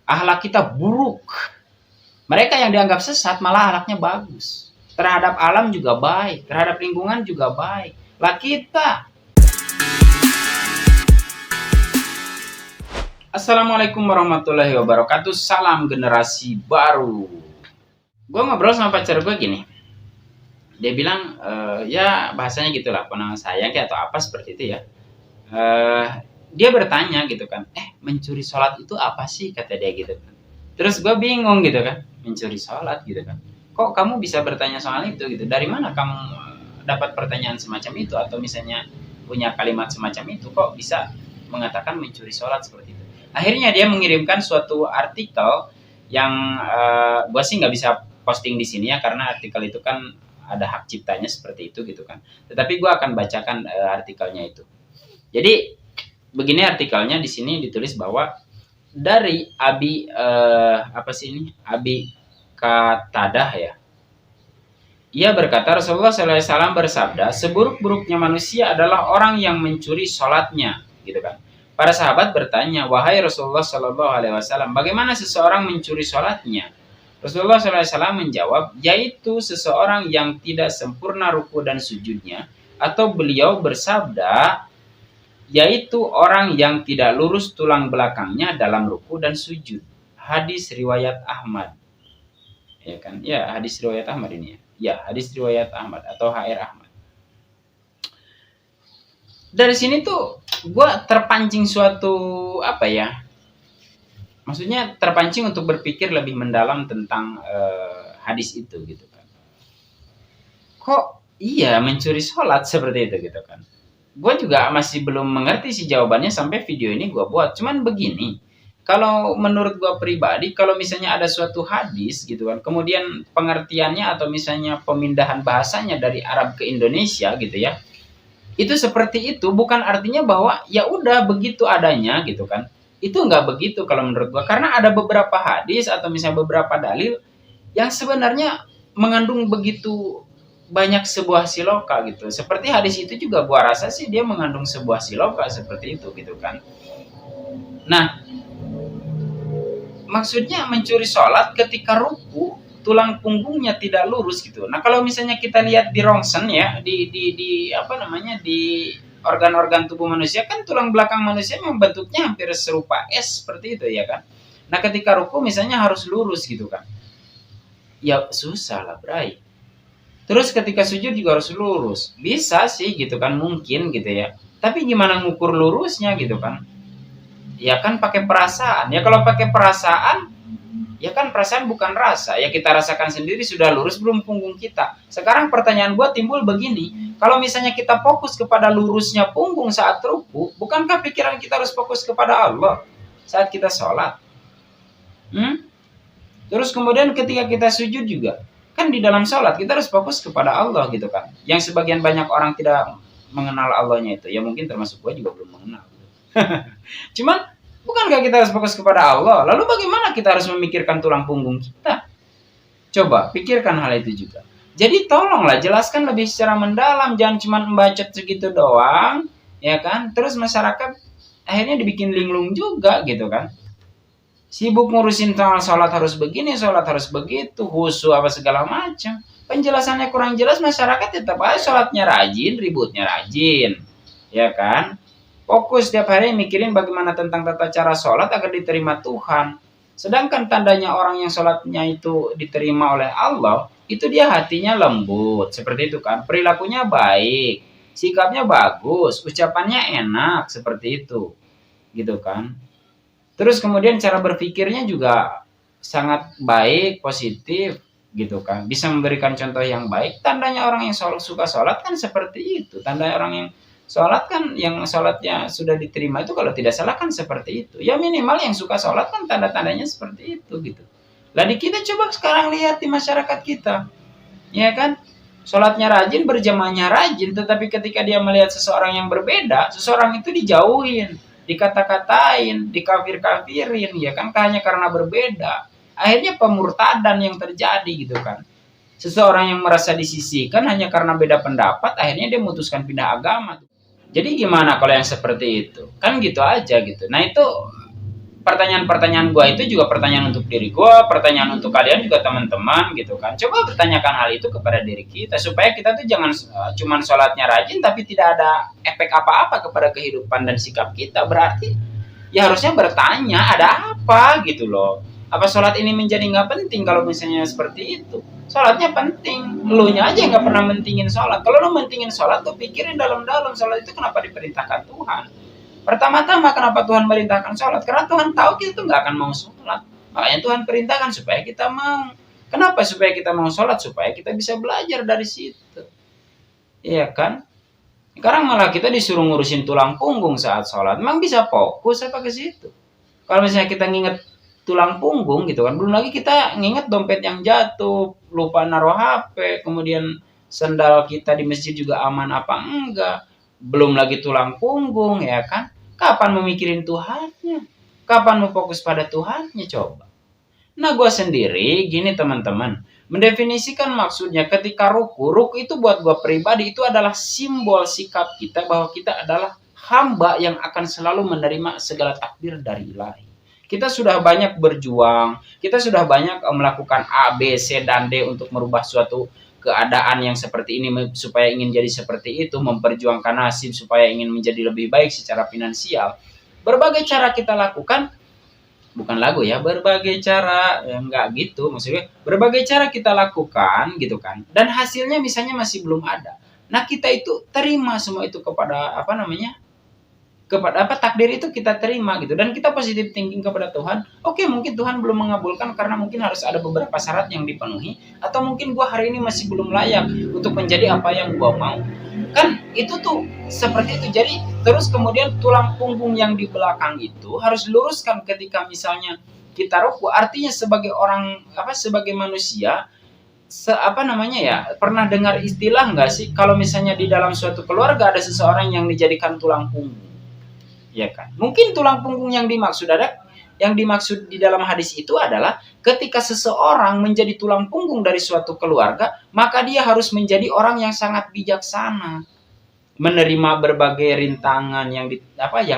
akhlak kita buruk. Mereka yang dianggap sesat malah akhlaknya bagus. Terhadap alam juga baik, terhadap lingkungan juga baik. Lah kita. Assalamualaikum warahmatullahi wabarakatuh. Salam generasi baru. Gue ngobrol sama pacar gue gini. Dia bilang, ya bahasanya gitulah, penang sayang kayak atau apa seperti itu ya. Dia bertanya gitu kan, mencuri sholat itu apa sih, kata dia gitu kan. Terus gue bingung gitu kan, mencuri sholat gitu kan. Kok kamu bisa bertanya soal itu gitu? Dari mana kamu dapat pertanyaan semacam itu? Atau misalnya punya kalimat semacam itu, kok bisa mengatakan mencuri sholat seperti itu? Akhirnya dia mengirimkan suatu artikel yang gue sih nggak bisa posting di sini ya, karena artikel itu kan ada hak ciptanya seperti itu gitu kan. Tetapi gue akan bacakan artikelnya itu. Jadi begini artikelnya, di sini ditulis bahwa dari Abi Abi Qatadah ya. Ia berkata, Rasulullah SAW bersabda, seburuk-buruknya manusia adalah orang yang mencuri sholatnya, gitu kan. Para sahabat bertanya, wahai Rasulullah SAW, bagaimana seseorang mencuri sholatnya? Rasulullah SAW menjawab, yaitu seseorang yang tidak sempurna ruku dan sujudnya, atau beliau bersabda, yaitu orang yang tidak lurus tulang belakangnya dalam ruku dan sujud. Hadis riwayat Ahmad. Ya kan? Ya, hadis riwayat Ahmad ini ya. Ya, hadis riwayat Ahmad atau HR Ahmad. Dari sini tuh gue terpancing suatu apa ya? Maksudnya terpancing untuk berpikir lebih mendalam tentang hadis itu gitu kan. Kok iya mencuri sholat seperti itu gitu kan? Gue juga masih belum mengerti sih jawabannya sampai video ini gue buat. Cuman begini, kalau menurut gue pribadi, kalau misalnya ada suatu hadis gitu kan, kemudian pengertiannya atau misalnya pemindahan bahasanya dari Arab ke Indonesia gitu ya, itu seperti itu bukan artinya bahwa ya udah begitu adanya gitu kan. Itu nggak begitu kalau menurut gue, karena ada beberapa hadis atau misalnya beberapa dalil yang sebenarnya mengandung begitu banyak sebuah siloka gitu. Seperti hadis itu juga gua rasa sih dia mengandung sebuah siloka seperti itu gitu kan. Nah, maksudnya mencuri sholat ketika ruku tulang punggungnya tidak lurus gitu. Nah, kalau misalnya kita lihat di rongsen ya, di apa namanya, di organ-organ tubuh manusia kan tulang belakang manusia memang bentuknya hampir serupa S seperti itu ya kan. Nah, ketika ruku misalnya harus lurus gitu kan. Ya susah lah, Bray. Terus ketika sujud juga harus lurus. Bisa sih gitu kan, mungkin gitu ya. Tapi gimana ngukur lurusnya gitu kan? Ya kan pakai perasaan. Ya kalau pakai perasaan, ya kan perasaan bukan rasa. Ya kita rasakan sendiri sudah lurus belum punggung kita. Sekarang pertanyaan gue timbul begini. Kalau misalnya kita fokus kepada lurusnya punggung saat ruku, bukankah pikiran kita harus fokus kepada Allah saat kita sholat? Terus kemudian ketika kita sujud juga, kan di dalam sholat kita harus fokus kepada Allah gitu kan. Yang sebagian banyak orang tidak mengenal Allahnya itu, ya mungkin termasuk gue juga belum mengenal. Cuman bukankah kita harus fokus kepada Allah? Lalu bagaimana kita harus memikirkan tulang punggung kita? Coba pikirkan hal itu juga. Jadi tolonglah jelaskan lebih secara mendalam, jangan cuma membacot segitu doang, ya kan? Terus masyarakat akhirnya dibikin linglung juga gitu kan. Sibuk ngurusin soal sholat harus begini, sholat harus begitu, khusyuk apa segala macam. Penjelasannya kurang jelas, masyarakat tetap aja sholatnya rajin, ributnya rajin. Ya kan? Fokus setiap hari mikirin bagaimana tentang tata cara sholat agar diterima Tuhan. Sedangkan tandanya orang yang sholatnya itu diterima oleh Allah, itu dia hatinya lembut. Seperti itu kan. Perilakunya baik, sikapnya bagus, ucapannya enak, seperti itu. Gitu kan. Terus kemudian cara berpikirnya juga sangat baik, positif gitu kan. Bisa memberikan contoh yang baik. Tandanya orang yang suka sholat kan seperti itu. Tandanya orang yang sholat kan, yang sholatnya sudah diterima itu kalau tidak salah kan seperti itu. Ya minimal yang suka sholat kan tanda-tandanya seperti itu gitu. Lah di kita coba sekarang lihat di masyarakat kita. Ya kan? Sholatnya rajin, berjamaahnya rajin. Tetapi ketika dia melihat seseorang yang berbeda, seseorang itu dijauhin, dikata-katain, dikafir-kafirin, ya kan, hanya karena berbeda. Akhirnya pemurtadan yang terjadi gitu kan. Seseorang yang merasa disisihkan hanya karena beda pendapat, akhirnya dia memutuskan pindah agama. Jadi gimana kalau yang seperti itu? Kan gitu aja gitu. Nah itu pertanyaan-pertanyaan gue itu juga pertanyaan untuk diri gue, pertanyaan untuk kalian juga teman-teman gitu kan. Coba bertanyakan hal itu kepada diri kita supaya kita tuh jangan cuman sholatnya rajin tapi tidak ada efek apa-apa kepada kehidupan dan sikap kita. Berarti ya harusnya bertanya ada apa gitu loh. Apa sholat ini menjadi nggak penting kalau misalnya seperti itu? Sholatnya penting, lu nya aja nggak pernah mentingin sholat. Kalau lu mentingin sholat tuh pikirin dalam-dalam sholat itu kenapa diperintahkan Tuhan. Pertama-tama kenapa Tuhan merintahkan sholat? Karena Tuhan tahu kita tuh nggak akan mau sholat. Makanya Tuhan perintahkan supaya kita mau. Kenapa supaya kita mau sholat? Supaya kita bisa belajar dari situ. Iya kan? Sekarang malah kita disuruh ngurusin tulang punggung saat sholat. Memang bisa fokus apa ke situ? Kalau misalnya kita nginget tulang punggung gitu kan, belum lagi kita nginget dompet yang jatuh, lupa naruh HP, kemudian sendal kita di masjid juga aman apa enggak, belum lagi tulang punggung ya kan. Kapan memikirin Tuhannya? Kapan mau fokus pada Tuhannya coba? Nah, gue sendiri gini teman-teman, mendefinisikan maksudnya ketika ruku itu buat gue pribadi itu adalah simbol sikap kita bahwa kita adalah hamba yang akan selalu menerima segala takdir dari Ilahi. Kita sudah banyak berjuang, kita sudah banyak melakukan A, B, C, dan D untuk merubah suatu keadaan yang seperti ini supaya ingin jadi seperti itu, memperjuangkan nasib supaya ingin menjadi lebih baik secara finansial. Berbagai cara kita lakukan, bukan lagu ya, berbagai cara, enggak gitu maksudnya, berbagai cara kita lakukan gitu kan, dan hasilnya misalnya masih belum ada. Nah, kita itu terima semua itu kepada kepada takdir itu kita terima gitu, dan kita positive thinking kepada Tuhan. Oke, mungkin Tuhan belum mengabulkan karena mungkin harus ada beberapa syarat yang dipenuhi, atau mungkin gua hari ini masih belum layak untuk menjadi apa yang gua mau. Kan itu tuh seperti itu. Jadi terus kemudian tulang punggung yang di belakang itu harus luruskan ketika misalnya kita ruku. Artinya sebagai orang sebagai manusia, pernah dengar istilah nggak sih kalau misalnya di dalam suatu keluarga ada seseorang yang dijadikan tulang punggung? Ya kan? Mungkin tulang punggung yang dimaksud di dalam hadis itu adalah ketika seseorang menjadi tulang punggung dari suatu keluarga, maka dia harus menjadi orang yang sangat bijaksana, menerima berbagai rintangan yang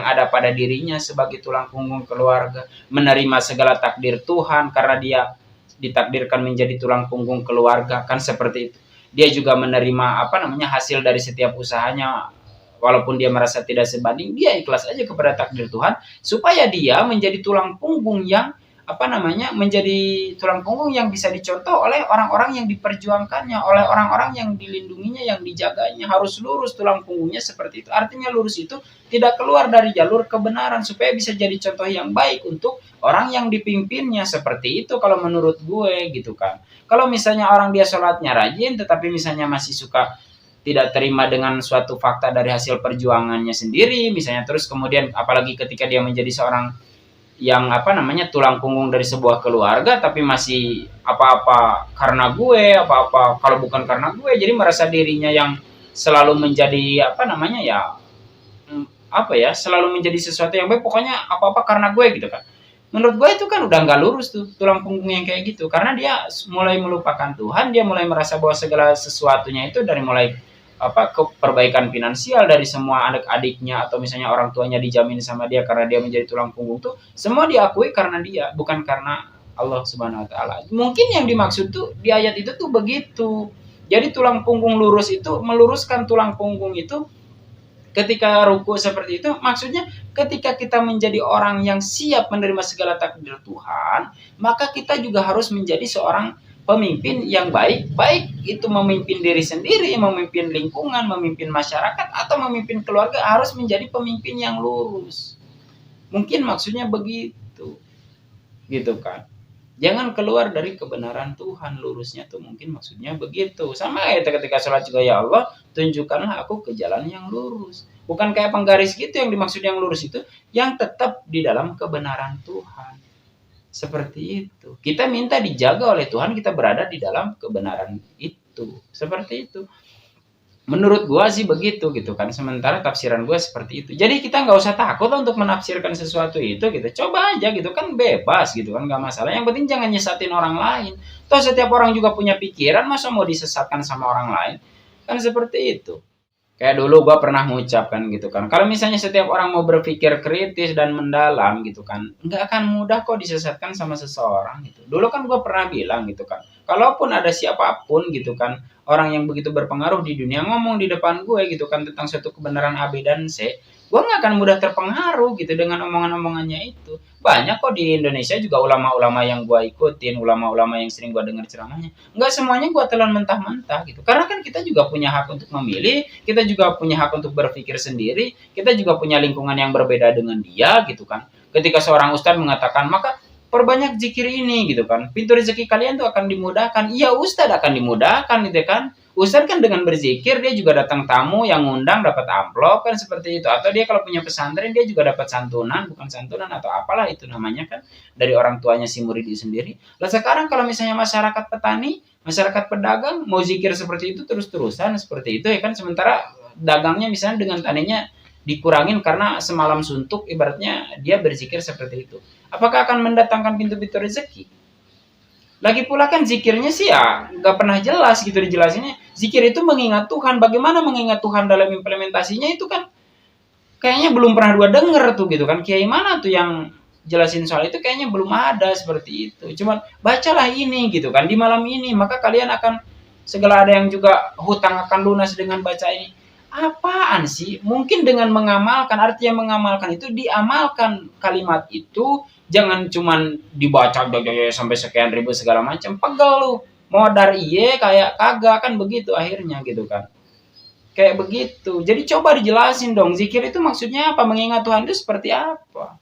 ada pada dirinya sebagai tulang punggung keluarga, menerima segala takdir Tuhan karena dia ditakdirkan menjadi tulang punggung keluarga, kan seperti itu. Dia juga menerima hasil dari setiap usahanya. Walaupun dia merasa tidak sebanding, dia ikhlas aja kepada takdir Tuhan supaya dia menjadi tulang punggung yang menjadi tulang punggung yang bisa dicontoh oleh orang-orang yang diperjuangkannya, oleh orang-orang yang dilindunginya, yang dijaganya. Harus lurus tulang punggungnya seperti itu. Artinya lurus itu tidak keluar dari jalur kebenaran supaya bisa jadi contoh yang baik untuk orang yang dipimpinnya. Seperti itu kalau menurut gue gitu kan. Kalau misalnya orang dia sholatnya rajin tetapi misalnya masih suka tidak terima dengan suatu fakta dari hasil perjuangannya sendiri misalnya, terus kemudian apalagi ketika dia menjadi seorang yang tulang punggung dari sebuah keluarga tapi masih apa-apa karena gue, apa-apa kalau bukan karena gue, jadi merasa dirinya yang selalu menjadi selalu menjadi sesuatu yang baik, pokoknya apa-apa karena gue gitu kan. Menurut gue itu kan udah nggak lurus tuh tulang punggung yang kayak gitu, karena dia mulai melupakan Tuhan, dia mulai merasa bahwa segala sesuatunya itu dari mulai perbaikan finansial dari semua adik-adiknya atau misalnya orang tuanya dijamin sama dia karena dia menjadi tulang punggung tuh semua diakui karena dia, bukan karena Allah Subhanahu wa taala. Mungkin yang dimaksud tuh di ayat itu tuh begitu. Jadi tulang punggung lurus itu meluruskan tulang punggung itu ketika ruku seperti itu, maksudnya ketika kita menjadi orang yang siap menerima segala takdir Tuhan, maka kita juga harus menjadi seorang pemimpin yang baik itu memimpin diri sendiri, memimpin lingkungan, memimpin masyarakat, atau memimpin keluarga, harus menjadi pemimpin yang lurus. Mungkin maksudnya begitu, gitu kan. Jangan keluar dari kebenaran Tuhan, lurusnya tuh mungkin maksudnya begitu. Sama kayak ketika sholat juga, ya Allah, tunjukkanlah aku ke jalan yang lurus. Bukan kayak penggaris gitu yang dimaksud yang lurus itu, yang tetap di dalam kebenaran Tuhan. Seperti itu. Kita minta dijaga oleh Tuhan, kita berada di dalam kebenaran itu. Seperti itu. Menurut gua sih begitu gitu kan. Sementara tafsiran gua seperti itu. Jadi kita nggak usah takut untuk menafsirkan sesuatu itu gitu. Coba aja gitu kan, bebas gitu kan, nggak masalah. Yang penting jangan nyesatin orang lain. Toh setiap orang juga punya pikiran, masa mau disesatkan sama orang lain? Kan seperti itu. Kayak dulu gue pernah mengucapkan gitu kan, kalau misalnya setiap orang mau berpikir kritis dan mendalam gitu kan, nggak akan mudah kok disesatkan sama seseorang gitu. Dulu kan gue pernah bilang gitu kan, kalaupun ada siapapun gitu kan, orang yang begitu berpengaruh di dunia ngomong di depan gue gitu kan tentang suatu kebenaran A, B, dan C, gue nggak akan mudah terpengaruh gitu dengan omongan-omongannya itu. Banyak kok di Indonesia juga ulama-ulama yang gue ikutin, ulama-ulama yang sering gue dengar ceramahnya. Nggak semuanya gue telan mentah-mentah gitu. Karena kan kita juga punya hak untuk memilih, kita juga punya hak untuk berpikir sendiri, kita juga punya lingkungan yang berbeda dengan dia gitu kan. Ketika seorang ustadz mengatakan, maka perbanyak zikir ini gitu kan, pintu rezeki kalian tuh akan dimudahkan. Iya, ustadz akan dimudahkan gitu kan. Ustadz kan dengan berzikir dia juga datang tamu yang ngundang dapat amplop kan seperti itu. Atau dia kalau punya pesantren dia juga dapat santunan, bukan santunan atau apalah itu namanya kan, dari orang tuanya si murid itu sendiri. Lah sekarang kalau misalnya masyarakat petani, masyarakat pedagang mau zikir seperti itu terus-terusan seperti itu ya kan, sementara dagangnya misalnya dengan taninya dikurangin karena semalam suntuk, ibaratnya dia berzikir seperti itu. Apakah akan mendatangkan pintu-pintu rezeki? Lagi pula kan zikirnya sih ya nggak pernah jelas gitu dijelasinnya. Zikir itu mengingat Tuhan. Bagaimana mengingat Tuhan dalam implementasinya itu kan kayaknya belum pernah gua denger tuh gitu kan. Kiai mana tuh yang jelasin soal itu, kayaknya belum ada seperti itu. Cuman bacalah ini gitu kan di malam ini, maka kalian akan segala ada yang juga hutang akan lunas dengan baca ini. Apaan sih? Mungkin dengan mengamalkan, artinya mengamalkan itu diamalkan kalimat itu, jangan cuman dibaca sampai sekian ribu segala macam, pegel lu. Modar iye kayak kagak kan begitu akhirnya gitu kan. Kayak begitu. Jadi coba dijelasin dong, zikir itu maksudnya apa? Mengingat Tuhan itu seperti apa?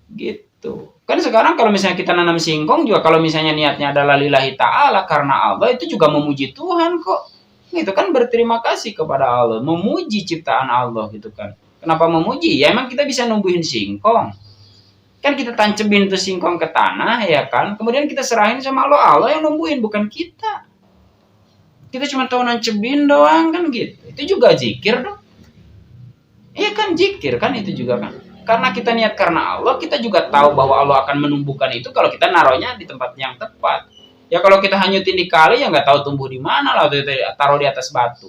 Gitu. Kan sekarang kalau misalnya kita nanam singkong juga, kalau misalnya niatnya adalah lillahi ta'ala, karena Allah, itu juga memuji Tuhan kok. Gitu kan, berterima kasih kepada Allah, memuji ciptaan Allah gitu kan. Kenapa memuji? Ya emang kita bisa numbuhin singkong. Kan kita tancebin tuh singkong ke tanah ya kan. Kemudian kita serahin sama Allah, Allah yang numbuhin bukan kita. Kita cuma tahu nancebin doang kan gitu. Itu juga zikir dong. Iya kan zikir kan itu juga kan. Karena kita niat karena Allah, kita juga tahu bahwa Allah akan menumbuhkan itu kalau kita naruhnya di tempat yang tepat. Ya kalau kita hanyutin di kali ya nggak tahu tumbuh di mana lah, taruh di atas batu.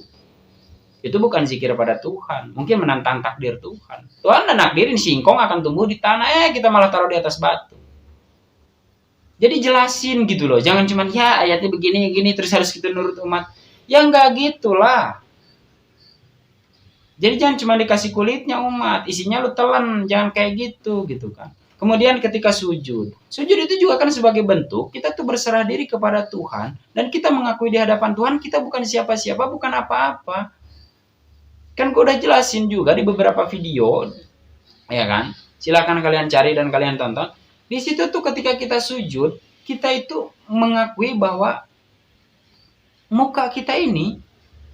Itu bukan zikir pada Tuhan. Mungkin menantang takdir Tuhan. Tuhan udah nakdirin singkong akan tumbuh di tanah, kita malah taruh di atas batu. Jadi jelasin gitu loh. Jangan cuma ya ayatnya begini gini terus harus kita nurut umat. Ya nggak gitulah. Jadi jangan cuma dikasih kulitnya umat, isinya lu telan, jangan kayak gitu kan. Kemudian ketika sujud itu juga kan sebagai bentuk kita tuh berserah diri kepada Tuhan, dan kita mengakui di hadapan Tuhan kita bukan siapa-siapa, bukan apa-apa. Kan gue udah jelasin juga di beberapa video, ya kan? Silakan kalian cari dan kalian tonton. Di situ tuh ketika kita sujud, kita itu mengakui bahwa muka kita ini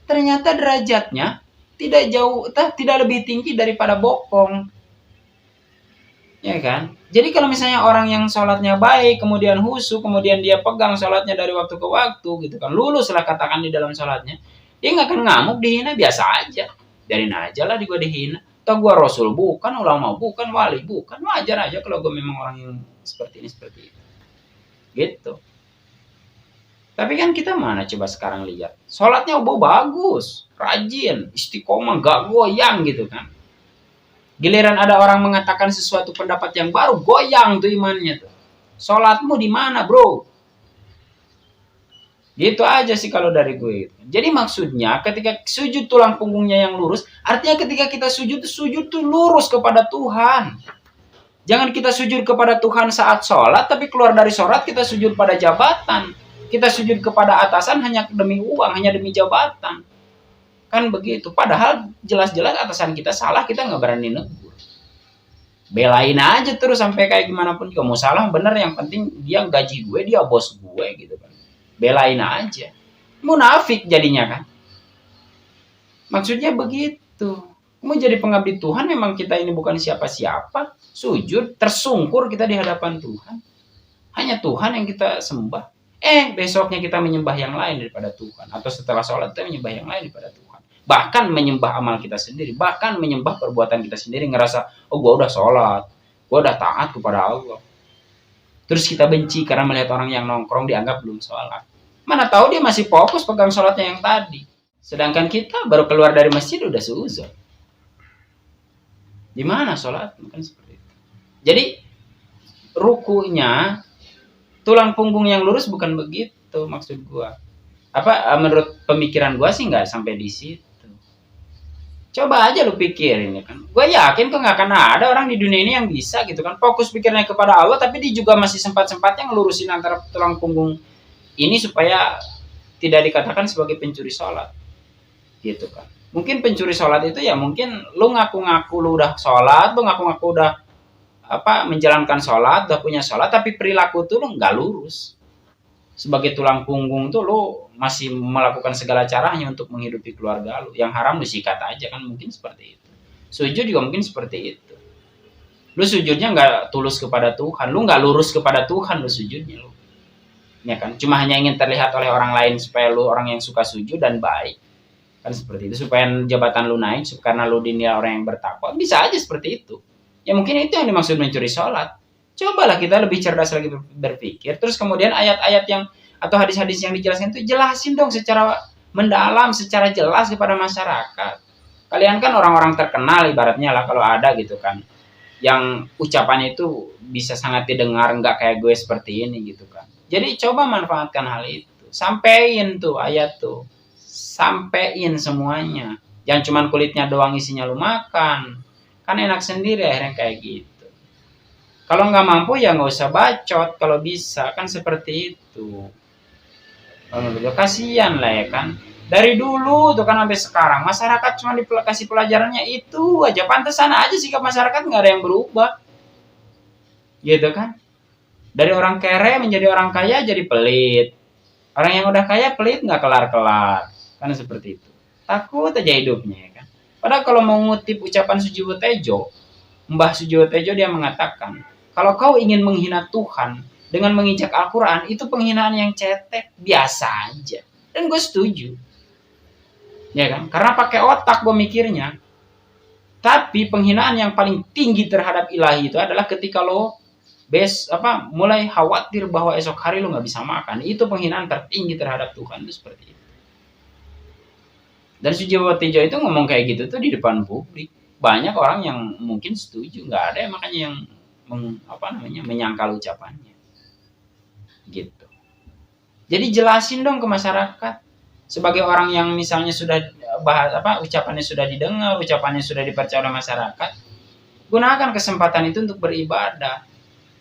ternyata derajatnya tidak jauh, tidak lebih tinggi daripada bokong, ya kan? Jadi kalau misalnya orang yang sholatnya baik, kemudian khusyuk, kemudian dia pegang sholatnya dari waktu ke waktu, gitu kan, lulus lah katakan di dalam sholatnya, dia nggak akan ngamuk, dihina biasa aja, biarin aja lah gue dihina. Toh gue rasul bukan, ulama bukan, wali bukan, wajar aja kalau gue memang orang yang seperti ini seperti itu, gitu. Tapi kan kita mana coba sekarang lihat, sholatnya bagus, rajin, istiqomah, gak goyang gitu kan. Giliran ada orang mengatakan sesuatu pendapat yang baru, goyang tuh imannya tuh. Sholatmu di mana bro? Gitu aja sih kalau dari gue. Jadi maksudnya ketika sujud tulang punggungnya yang lurus, artinya ketika kita sujud tuh lurus kepada Tuhan. Jangan kita sujud kepada Tuhan saat sholat, tapi keluar dari sholat kita sujud pada jabatan. Kita sujud kepada atasan hanya demi uang, hanya demi jabatan. Kan begitu. Padahal jelas-jelas atasan kita salah, kita nggak berani negur. Belain aja terus sampai kayak gimana pun juga. Mau salah bener, yang penting dia gaji gue, dia bos gue gitu kan. Belain aja. Munafik jadinya kan. Maksudnya begitu. Mau jadi pengabdi Tuhan, memang kita ini bukan siapa-siapa. Sujud, tersungkur kita di hadapan Tuhan. Hanya Tuhan yang kita sembah. Besoknya kita menyembah yang lain daripada Tuhan. Atau setelah sholat kita menyembah yang lain daripada Tuhan. Bahkan menyembah amal kita sendiri. Bahkan menyembah perbuatan kita sendiri. Ngerasa, oh gue udah sholat. Gue udah taat kepada Allah. Terus kita benci karena melihat orang yang nongkrong dianggap belum sholat. Mana tahu dia masih fokus pegang sholatnya yang tadi. Sedangkan kita baru keluar dari masjid udah suuzon. Gimana sholat? Kan seperti itu. Jadi rukunya tulang punggung yang lurus bukan begitu maksud gua. Menurut pemikiran gua sih nggak sampai di situ. Coba aja lu pikirin ya kan. Gua yakin kok nggak akan ada orang di dunia ini yang bisa gitu kan fokus pikirnya kepada Allah, tapi dia juga masih sempat-sempatnya ngelurusin antara tulang punggung ini supaya tidak dikatakan sebagai pencuri sholat, gitu kan. Mungkin pencuri sholat itu ya mungkin lu ngaku-ngaku lu udah sholat, lu ngaku-ngaku udah menjalankan sholat, udah punya sholat, tapi perilaku tuh lu nggak lurus. Sebagai tulang punggung tuh lu masih melakukan segala caranya untuk menghidupi keluarga lu. Yang haram lu sikat aja kan, mungkin seperti itu. Sujud juga mungkin seperti itu. Lu sujudnya nggak tulus kepada Tuhan, lu nggak lurus kepada Tuhan lu sujudnya lu. Ya kan, cuma hanya ingin terlihat oleh orang lain supaya lu orang yang suka sujud dan baik. Kan seperti itu, supaya jabatan lu naik karena lu dinilai orang yang bertakwa. Bisa aja seperti itu. Ya mungkin itu yang dimaksud mencuri sholat. Cobalah kita lebih cerdas lagi berpikir. Terus kemudian ayat-ayat yang atau hadis-hadis yang dijelaskan itu jelasin dong secara mendalam, secara jelas kepada masyarakat. Kalian kan orang-orang terkenal ibaratnya lah kalau ada gitu kan. Yang ucapannya itu bisa sangat didengar, nggak kayak gue seperti ini gitu kan. Jadi coba manfaatkan hal itu. Sampein tuh ayat tuh. Sampein semuanya. Jangan cuman kulitnya doang isinya lu makan. Kan enak sendiri akhirnya kayak gitu. Kalau nggak mampu ya nggak usah bacot kalau bisa, kan seperti itu. Kasihan lah ya kan. Dari dulu tuh kan sampai sekarang masyarakat cuma dikasih pelajarannya itu aja. Pantesan aja sikap masyarakat nggak ada yang berubah, gitu kan. Dari orang kere menjadi orang kaya jadi pelit. Orang yang udah kaya pelit nggak kelar-kelar, kan seperti itu. Takut aja hidupnya ya kan. Padahal kalau mau ngutip ucapan Sujiwo Tejo, Mbah Sujiwo Tejo dia mengatakan, kalau kau ingin menghina Tuhan dengan menginjak Al-Quran, itu penghinaan yang cetek, biasa aja. Dan gue setuju. Ya kan? Karena pakai otak gue mikirnya. Tapi penghinaan yang paling tinggi terhadap ilahi itu adalah ketika lo mulai khawatir bahwa esok hari lo nggak bisa makan. Itu penghinaan tertinggi terhadap Tuhan, itu seperti itu. Dan Sujiwo Tejo itu ngomong kayak gitu tuh di depan publik. Banyak orang yang mungkin setuju, nggak ada yang makanya yang menyangkal ucapannya, gitu. Jadi jelasin dong ke masyarakat. Sebagai orang yang misalnya sudah ucapannya sudah didengar, ucapannya sudah dipercaya oleh masyarakat, gunakan kesempatan itu untuk beribadah.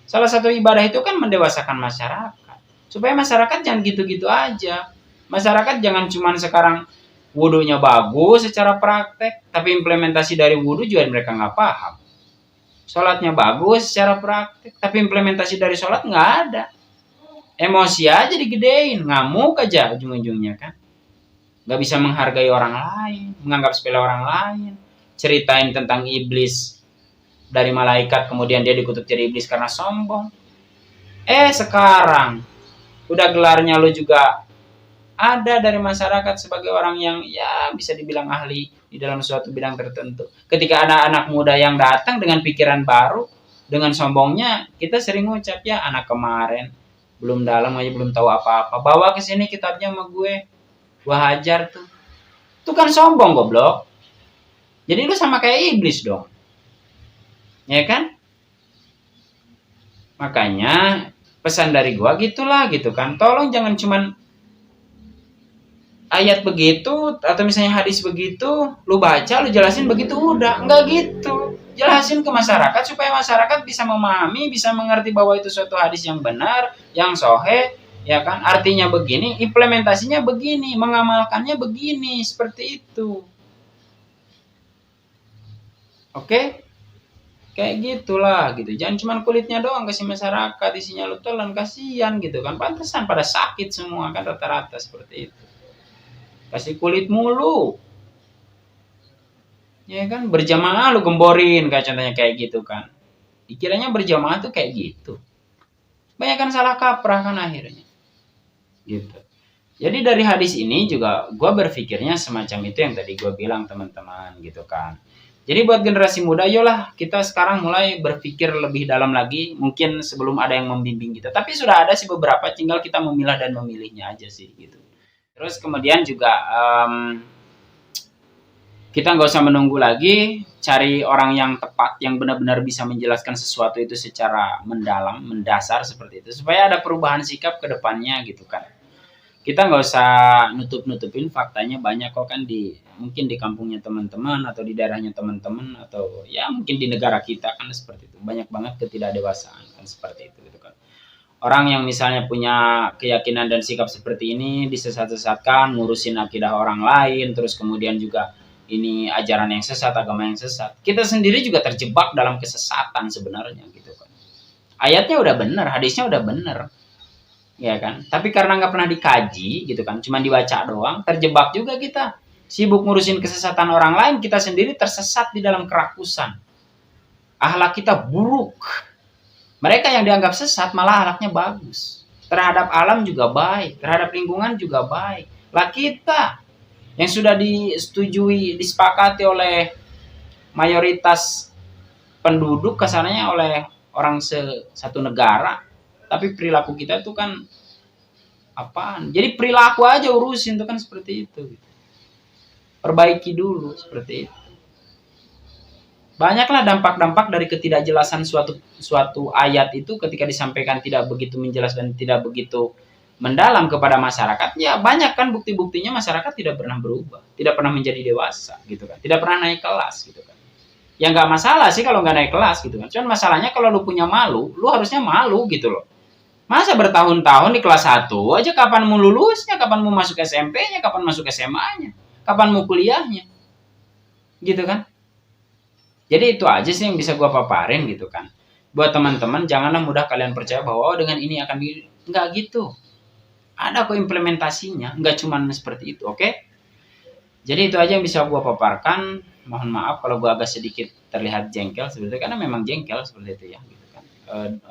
Salah satu ibadah itu kan mendewasakan masyarakat. Supaya masyarakat jangan gitu-gitu aja. Masyarakat jangan cuma sekarang wudunya bagus secara praktek, tapi implementasi dari wudu juga mereka nggak paham. Sholatnya bagus secara praktek, tapi implementasi dari sholat nggak ada. Emosi aja digedein, ngamuk aja ujung-ujungnya kan. Nggak bisa menghargai orang lain, menganggap sepele orang lain. Ceritain tentang iblis dari malaikat, kemudian dia dikutuk jadi iblis karena sombong. Sekarang udah gelarnya lu juga ada dari masyarakat sebagai orang yang ya bisa dibilang ahli di dalam suatu bidang tertentu. Ketika anak-anak muda yang datang dengan pikiran baru, dengan sombongnya, kita sering ngucap ya anak kemarin belum dalam aja belum tahu apa-apa. Bawa ke sini kitabnya sama gue hajar tuh. Itu kan sombong goblok. Jadi lu sama kayak iblis dong. Ya kan? Makanya pesan dari gua gitulah gitu kan. Tolong jangan cuman ayat begitu atau misalnya hadis begitu, lu baca, lu jelasin begitu udah. Enggak gitu. Jelasin ke masyarakat supaya masyarakat bisa memahami, bisa mengerti bahwa itu suatu hadis yang benar, yang sahih, ya kan? Artinya begini, implementasinya begini, mengamalkannya begini, seperti itu. Oke? Kayak gitulah gitu. Jangan cuma kulitnya doang kasih masyarakat, isinya lu telan, kasihan gitu kan. Pantesan pada sakit semua kan rata-rata seperti itu. Kasih kulit mulu. Ya kan, berjamaah lu gemborin kayak contohnya kayak gitu kan. Dikiranya berjamaah tuh kayak gitu. Banyak kan salah kaprah kan akhirnya. Gitu. Jadi dari hadis ini juga gue berpikirnya semacam itu yang tadi gue bilang teman-teman gitu kan. Jadi buat generasi muda, yolah kita sekarang mulai berpikir lebih dalam lagi. Mungkin sebelum ada yang membimbing kita. Tapi sudah ada sih beberapa, tinggal kita memilah dan memilihnya aja sih gitu. Terus kemudian juga kita nggak usah menunggu lagi, cari orang yang tepat, yang benar-benar bisa menjelaskan sesuatu itu secara mendalam, mendasar seperti itu, supaya ada perubahan sikap ke depannya gitu kan. Kita nggak usah nutup-nutupin faktanya, banyak kok kan mungkin di kampungnya teman-teman atau di daerahnya teman-teman atau ya mungkin di negara kita kan seperti itu. Banyak banget ketidakdewasaan kan seperti itu gitu kan. Orang yang misalnya punya keyakinan dan sikap seperti ini disesat-sesatkan, ngurusin akidah orang lain, terus kemudian juga ini ajaran yang sesat, agama yang sesat. Kita sendiri juga terjebak dalam kesesatan sebenarnya gitu kan. Ayatnya udah bener, hadisnya udah bener, ya kan. Tapi karena nggak pernah dikaji gitu kan, cuma dibaca doang, terjebak juga kita. Sibuk ngurusin kesesatan orang lain, kita sendiri tersesat di dalam kerakusan. Akhlak kita buruk. Mereka yang dianggap sesat malah akhlaknya bagus. Terhadap alam juga baik, terhadap lingkungan juga baik. Lah kita yang sudah disetujui, disepakati oleh mayoritas penduduk, kesannya oleh orang satu negara, tapi perilaku kita itu kan apaan? Jadi perilaku aja urusin, itu kan seperti itu. Perbaiki dulu seperti itu. Banyaklah dampak-dampak dari ketidakjelasan suatu ayat itu ketika disampaikan tidak begitu menjelas dan tidak begitu mendalam kepada masyarakat, ya banyak kan bukti-buktinya masyarakat tidak pernah berubah, tidak pernah menjadi dewasa gitu kan, tidak pernah naik kelas gitu kan. Ya nggak masalah sih kalau nggak naik kelas gitu kan, cuman masalahnya kalau lu punya malu, lu harusnya malu gitu loh. Masa bertahun-tahun di kelas 1 aja, kapan mau lulusnya, kapan mau masuk SMP-nya, kapan masuk SMA-nya, kapan mau kuliahnya gitu kan. Jadi itu aja sih yang bisa gua paparin gitu kan. Buat teman-teman, janganlah mudah kalian percaya bahwa dengan ini akan nggak gitu. Ada kok implementasinya, nggak cuma seperti itu, oke? Jadi itu aja yang bisa gue paparkan. Mohon maaf kalau gue agak sedikit terlihat jengkel seperti itu, karena memang jengkel seperti itu ya. Gitu kan.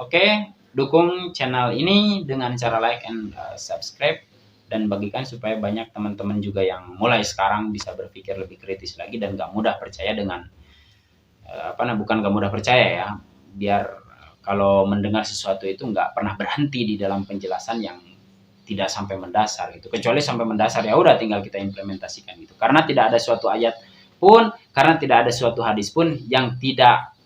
Oke, dukung channel ini dengan cara like and subscribe, dan bagikan supaya banyak teman-teman juga yang mulai sekarang bisa berpikir lebih kritis lagi dan nggak mudah percaya dengan bukan nggak mudah percaya ya, biar kalau mendengar sesuatu itu nggak pernah berhenti di dalam penjelasan yang tidak sampai mendasar gitu. Kecuali sampai mendasar ya udah tinggal kita implementasikan gitu. Karena tidak ada suatu ayat pun, karena tidak ada suatu hadis pun yang tidak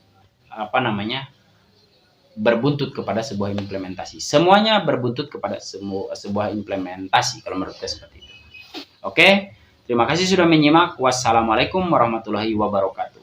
berbuntut kepada sebuah implementasi. Semuanya berbuntut kepada sebuah implementasi kalau menurut saya seperti itu. Oke, terima kasih sudah menyimak. Wassalamualaikum warahmatullahi wabarakatuh.